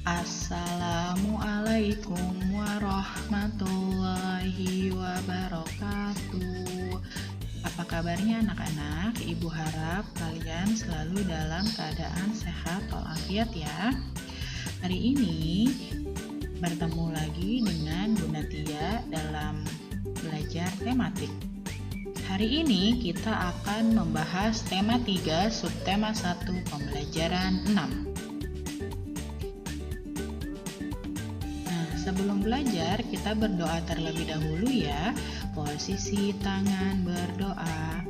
Assalamualaikum warahmatullahi wabarakatuh. Apa kabarnya anak-anak? Ibu harap kalian selalu dalam keadaan sehat walafiat ya. Hari ini bertemu lagi dengan Bunda Tia dalam belajar tematik. Hari ini kita akan membahas tema 3, subtema 1, pembelajaran 6. Sebelum belajar, kita berdoa terlebih dahulu ya. Posisi tangan berdoa.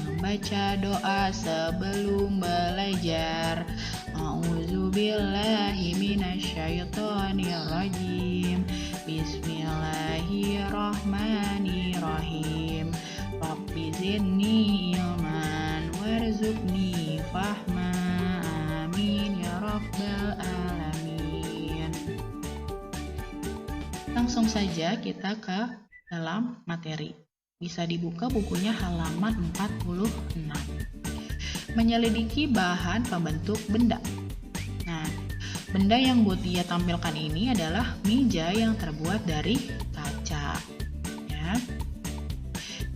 Membaca doa sebelum belajar. A'udzubillahi minasyaitonirrajim. Bismillahirrahmanirrahim. Rabbi zidni ilman warzuqni fahma. Amin ya rabbal alamin. Langsung saja kita ke dalam materi. Bisa dibuka bukunya halaman 46. Menyelidiki bahan pembentuk benda. Nah, benda yang Butia tampilkan ini adalah meja yang terbuat dari kaca. Ya.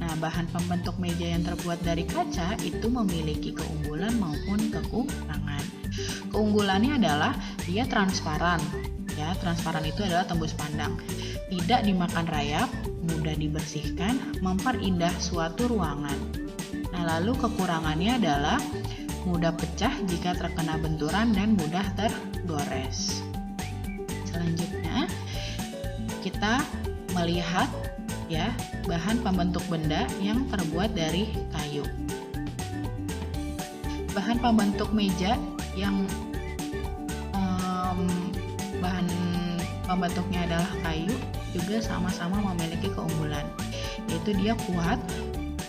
Nah, bahan pembentuk meja yang terbuat dari kaca itu memiliki keunggulan maupun kekurangan. Keunggulannya adalah dia transparan. Ya, transparan itu adalah tembus pandang. Tidak dimakan rayap, mudah dibersihkan, memperindah suatu ruangan. Nah, lalu kekurangannya adalah mudah pecah jika terkena benturan dan mudah tergores. Selanjutnya, kita melihat ya bahan pembentuk benda yang terbuat dari kayu. Bahan pembentuk meja yang bahan pembentuknya adalah kayu juga sama-sama memiliki keunggulan, yaitu dia kuat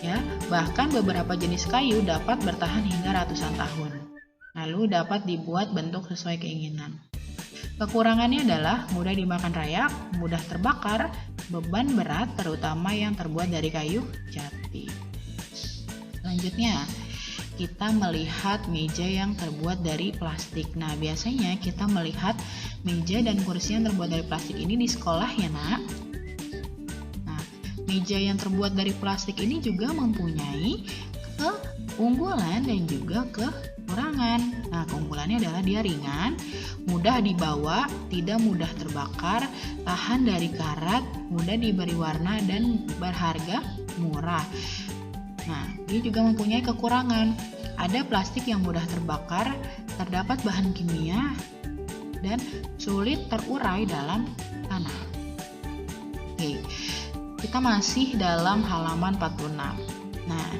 ya, bahkan beberapa jenis kayu dapat bertahan hingga ratusan tahun, lalu dapat dibuat bentuk sesuai keinginan. Kekurangannya adalah mudah dimakan rayap, mudah terbakar, beban berat terutama yang terbuat dari kayu jati. Selanjutnya kita melihat meja yang terbuat dari plastik. Nah, biasanya kita melihat meja dan kursi yang terbuat dari plastik ini di sekolah ya nak. Nah, meja yang terbuat dari plastik ini juga mempunyai keunggulan dan juga kekurangan. Nah, keunggulannya adalah dia ringan, mudah dibawa, tidak mudah terbakar, tahan dari karat, mudah diberi warna dan berharga murah. Nah, dia juga mempunyai kekurangan. Ada plastik yang mudah terbakar, terdapat bahan kimia, dan sulit terurai dalam tanah. Oke, kita masih dalam halaman 46. Nah,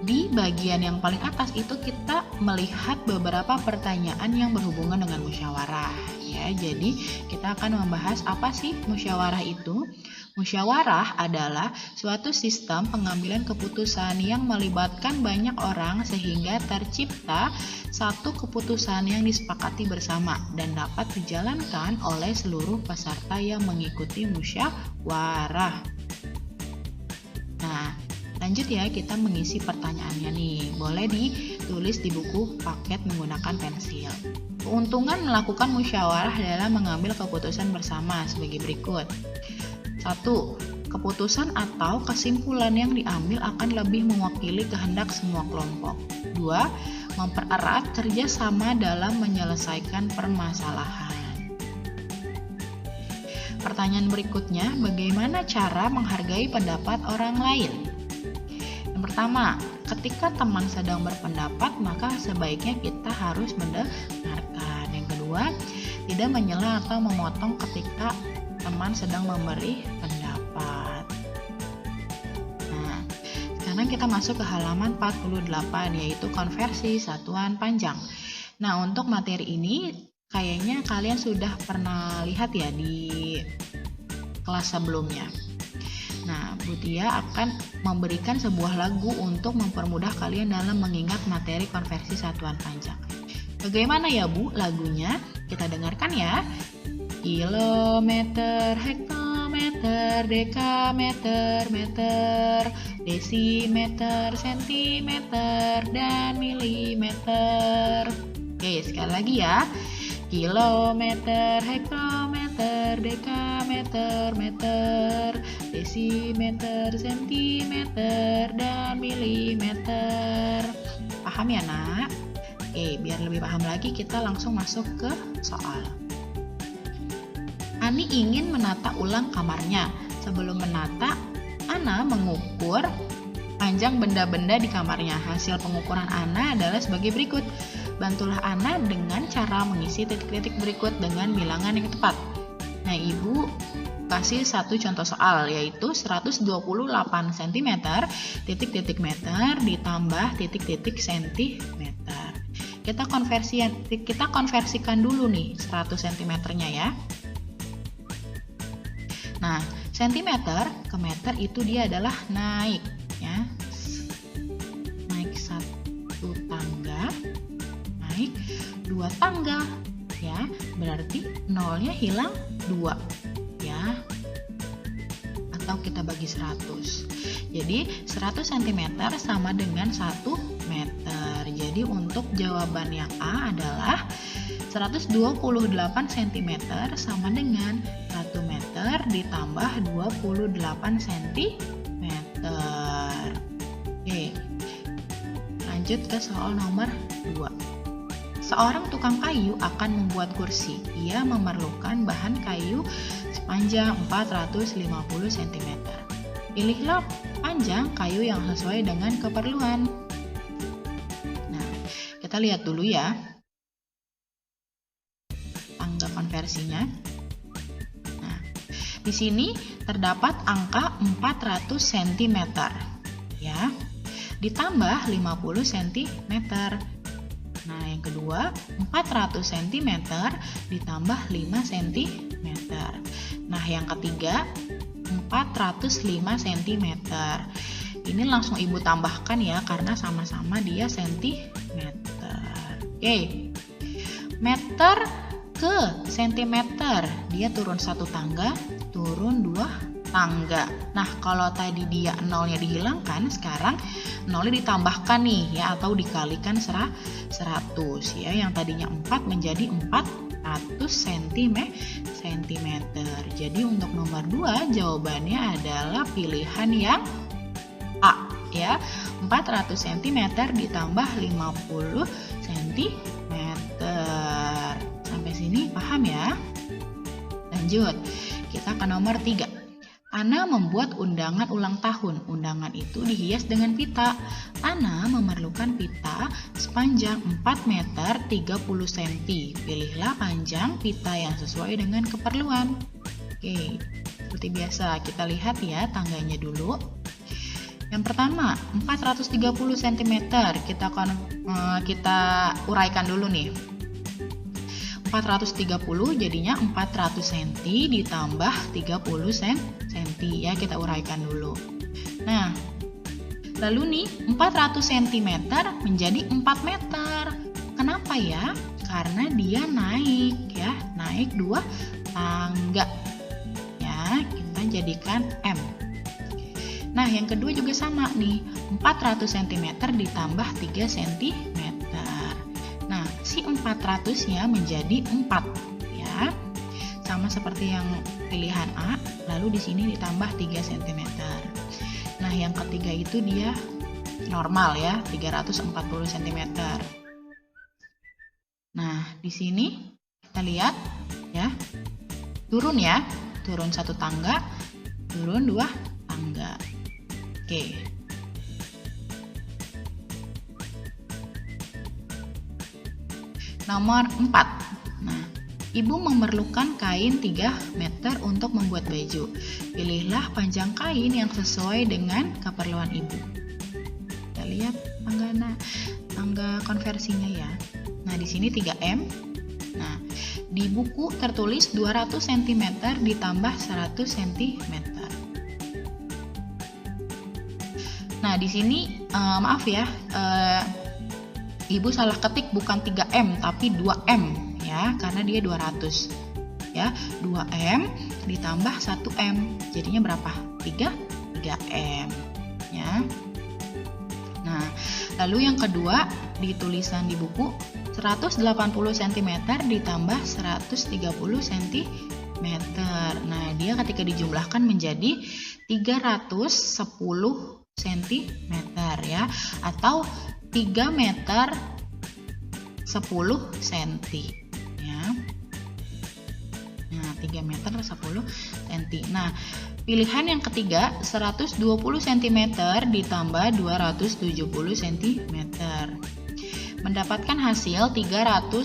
di bagian yang paling atas itu kita melihat beberapa pertanyaan yang berhubungan dengan musyawarah. Ya, jadi kita akan membahas apa sih musyawarah itu. Musyawarah adalah suatu sistem pengambilan keputusan yang melibatkan banyak orang sehingga tercipta satu keputusan yang disepakati bersama dan dapat dijalankan oleh seluruh peserta yang mengikuti musyawarah. Nah, lanjut ya, kita mengisi pertanyaannya nih. Boleh ditulis di buku paket menggunakan pensil. Keuntungan melakukan musyawarah adalah mengambil keputusan bersama sebagai berikut. 1. Keputusan atau kesimpulan yang diambil akan lebih mewakili kehendak semua kelompok. 2. Mempererat kerjasama dalam menyelesaikan permasalahan. Pertanyaan berikutnya, bagaimana cara menghargai pendapat orang lain? Yang pertama, ketika teman sedang berpendapat, maka sebaiknya kita harus mendengarkan. Yang kedua, tidak menyela atau memotong ketika teman sedang memberi pendapat. Nah, sekarang kita masuk ke halaman 48, yaitu konversi satuan panjang. Nah, untuk materi ini kayaknya kalian sudah pernah lihat ya di kelas sebelumnya. Nah, Butia akan memberikan sebuah lagu untuk mempermudah kalian dalam mengingat materi konversi satuan panjang. Bagaimana ya Bu lagunya? Kita dengarkan ya. Kilometer, hektometer, dekameter, meter, desimeter, sentimeter, dan milimeter. Oke, sekali lagi ya. kilometer, hektometer, dekameter, meter, desimeter, sentimeter, dan milimeter. Paham ya, Nak? Oke, biar lebih paham lagi kita langsung masuk ke soal. Ani ingin menata ulang kamarnya. Sebelum menata, Ana mengukur panjang benda-benda di kamarnya. Hasil pengukuran Ana adalah sebagai berikut. Bantulah Ana dengan cara mengisi titik-titik berikut dengan bilangan yang tepat. Nah, Ibu kasih satu contoh soal, yaitu 128 cm, titik-titik meter, ditambah titik-titik sentimeter. Kita konversikan dulu nih 100 cm-nya ya. Nah, sentimeter ke meter itu dia adalah naik ya. Naik 1 tangga, naik 2 tangga ya. Berarti nolnya hilang 2 ya. Atau kita bagi 100. Jadi 100 cm sama dengan 1 meter. Jadi untuk jawaban yang A adalah 128 cm sama dengan 1 meter ditambah 28 cm. Oke, lanjut ke soal nomor 2. Seorang tukang kayu akan membuat kursi. Ia memerlukan bahan kayu sepanjang 450 cm. Pilihlah panjang kayu yang sesuai dengan keperluan. Nah, kita lihat dulu ya angka konversinya. Nah, di sini terdapat angka 400 cm ya, ditambah 50 cm. Nah, yang kedua 400 cm ditambah 5 cm. Nah, yang ketiga 405 cm. Ini langsung Ibu tambahkan ya, karena sama-sama dia centimeter. Oke. Meter ke sentimeter, dia turun 1 tangga, turun 2 tangga. Nah, kalau tadi dia nolnya dihilangkan, sekarang nolnya ditambahkan nih ya, atau dikalikan 100 ya. Yang tadinya 4 menjadi 400 cm. Jadi untuk nomor 2 jawabannya adalah pilihan yang A ya. 400 cm ditambah 50 cm. Sampai sini paham ya? Lanjut, kita ke nomor 3. Ana membuat undangan ulang tahun. Undangan itu dihias dengan pita. Ana memerlukan pita sepanjang 4 meter 30 cm. Pilihlah panjang pita yang sesuai dengan keperluan. Oke, seperti biasa kita lihat ya tangganya dulu. Yang pertama 430 cm. Kita uraikan dulu nih. 430 jadinya 400 cm ditambah 30 cm ya, kita uraikan dulu. Nah, lalu nih 400 cm menjadi 4 meter. Kenapa ya? Karena dia naik ya, naik 2 tangga ya, kita jadikan M. Nah, yang kedua juga sama nih, 400 cm ditambah 3 cm. Nah, si 400-nya menjadi 4 ya. Sama seperti yang pilihan A, lalu di sini ditambah 3 cm. Nah, yang ketiga itu dia normal ya, 340 cm. Nah, di sini kita lihat ya. Turun ya, turun 1 tangga, turun 2 tangga. Oke. Nomor 4. Nah, Ibu memerlukan kain 3 meter untuk membuat baju. Pilihlah panjang kain yang sesuai dengan keperluan Ibu. Kita lihat tangga konversinya ya. Nah, di sini 3M. Nah, di buku tertulis 200 cm ditambah 100 cm. Nah, di sini maaf ya, Ibu salah ketik, bukan 3M tapi 2M ya, karena dia 200 ya. 2M ditambah 1M jadinya berapa? 3M ya. Nah, lalu yang kedua di tulisan di buku 180 cm ditambah 130 cm. Nah, dia ketika dijumlahkan menjadi 310 cm ya, atau 3 meter 10 cm ya. Nah, 3 meter 10 cm. Nah, pilihan yang ketiga 120 cm ditambah 270 cm. Mendapatkan hasil 390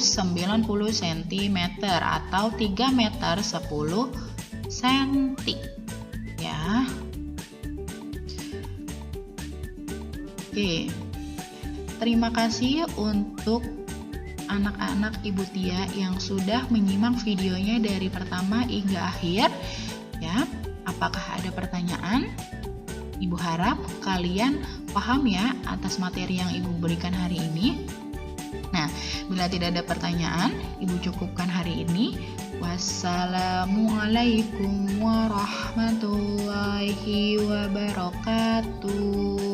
cm atau 3 meter 10 cm ya. Oke. Terima kasih untuk anak-anak Ibu Tia yang sudah menyimak videonya dari pertama hingga akhir ya. Apakah ada pertanyaan? Ibu harap kalian paham ya atas materi yang Ibu berikan hari ini. Nah, bila tidak ada pertanyaan, Ibu cukupkan hari ini. Wassalamualaikum warahmatullahi wabarakatuh.